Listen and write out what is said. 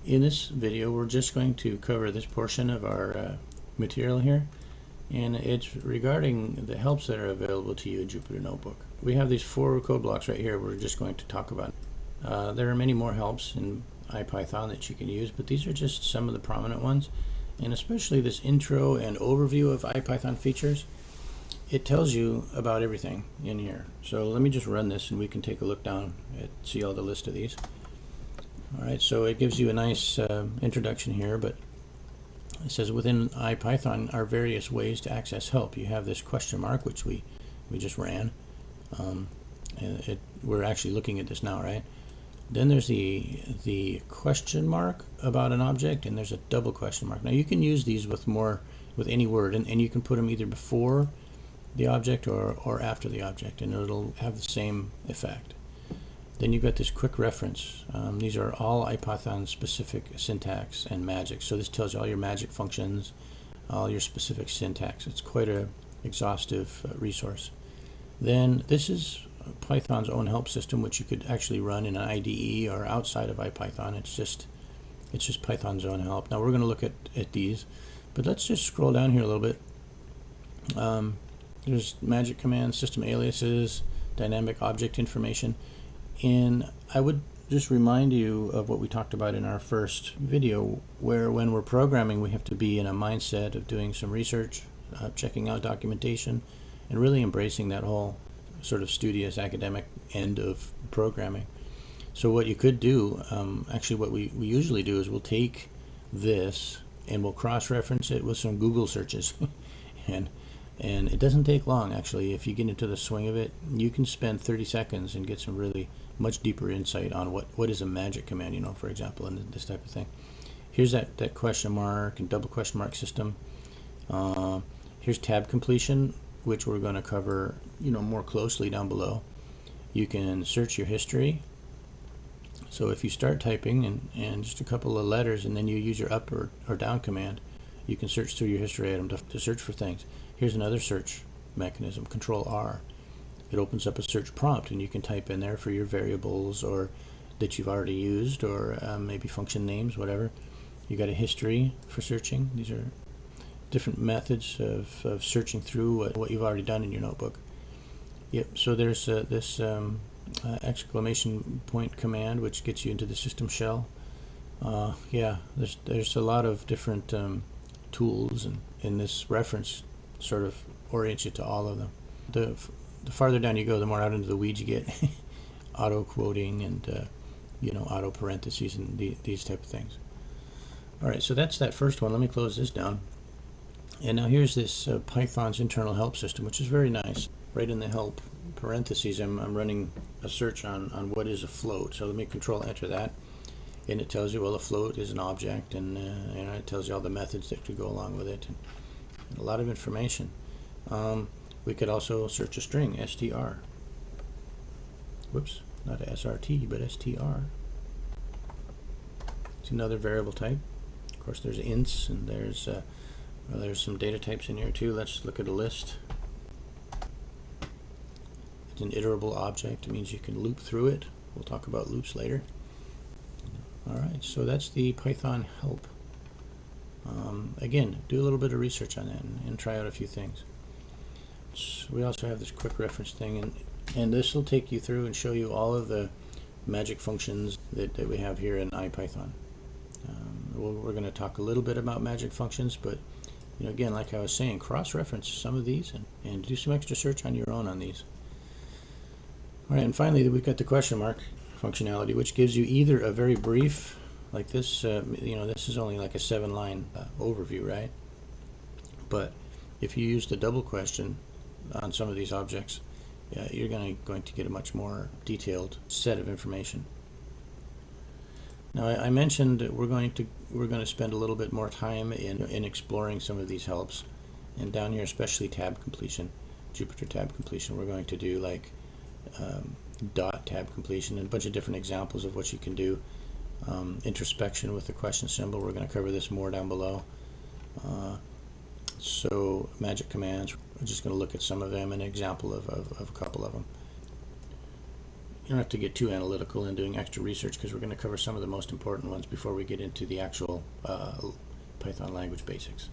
In this video, we're just going to cover this portion of our material here, and it's regarding the helps that are available to you in Jupyter Notebook. We have these 4 code blocks right here we're just going to talk about. There are many more helps in IPython that you can use, but these are just some of the prominent ones, and especially this intro and overview of IPython features. It tells you about everything in here. So let me just run this and we can take a look down and see all the list of these. Alright, so it gives you a nice introduction here, but it says within IPython are various ways to access help. You have this question mark, which we just ran. We're actually looking at this now, right? Then there's the question mark about an object, and there's a double question mark. Now you can use these with any word, and you can put them either before the object or after the object, and it'll have the same effect. Then you've got this quick reference. These are all IPython specific syntax and magic. So this tells you all your magic functions, all your specific syntax. It's quite a exhaustive resource. Then this is Python's own help system, which you could actually run in an IDE or outside of IPython. It's just Python's own help. Now we're going to look at these, but let's just scroll down here a little bit. There's magic commands, system aliases, dynamic object information. And I would just remind you of what we talked about in our first video, where when we're programming we have to be in a mindset of doing some research, checking out documentation, and really embracing that whole sort of studious academic end of programming. So what you could do, actually what we usually do is we'll take this and we'll cross-reference it with some Google searches. And it doesn't take long, actually. If you get into the swing of it, you can spend 30 seconds and get some really much deeper insight on what is a magic command, for example, and this type of thing. Here's that question mark and double question mark system. Here's tab completion, which we're going to cover more closely down below. You can search your history. So if you start typing and just a couple of letters and then you use your up or down command, you can search through your history item to search for things. Here's another search mechanism, Control R. It opens up a search prompt and you can type in there for your variables or that you've already used, or maybe function names, whatever. You got a history for searching. These are different methods of searching through what you've already done in your notebook. Yep, so there's this exclamation point command, which gets you into the system shell. Yeah, there's a lot of different tools, and in this reference sort of orients you to all of them. The farther down you go, the more out into the weeds you get. Auto quoting and auto parentheses and these type of things. Alright, so that's that first one. Let me close this down. And now here's this Python's internal help system, which is very nice. Right in the help parentheses, I'm running a search on what is a float. So let me Control Enter that, and it tells you, well, a float is an object, and it tells you all the methods that could go along with it, and a lot of information. We could also search a string, str. Whoops, not a srt, but str. It's another variable type. Of course, there's ints, and there's some data types in here too. Let's look at a list. It's an iterable object. It means you can loop through it. We'll talk about loops later. Alright, so that's the Python help. Again, do a little bit of research on that and try out a few things. So we also have this quick reference thing, and this will take you through and show you all of the magic functions that we have here in IPython. We're going to talk a little bit about magic functions, but again, like I was saying, cross-reference some of these and do some extra search on your own on these. Alright, and finally we've got the question mark functionality, which gives you either a very brief, like this, this is only like a 7-line overview, right? But if you use the double question on some of these objects, you're going to get a much more detailed set of information. Now I mentioned that we're going to spend a little bit more time in exploring some of these helps, and down here, especially tab completion, Jupyter tab completion, we're going to do like dot tab completion and a bunch of different examples of what you can do. Introspection with the question symbol, we're going to cover this more down below. So magic commands, we're just going to look at some of them, an example of a couple of them. you don't have to get too analytical in doing extra research, because we're going to cover some of the most important ones before we get into the actual Python language basics.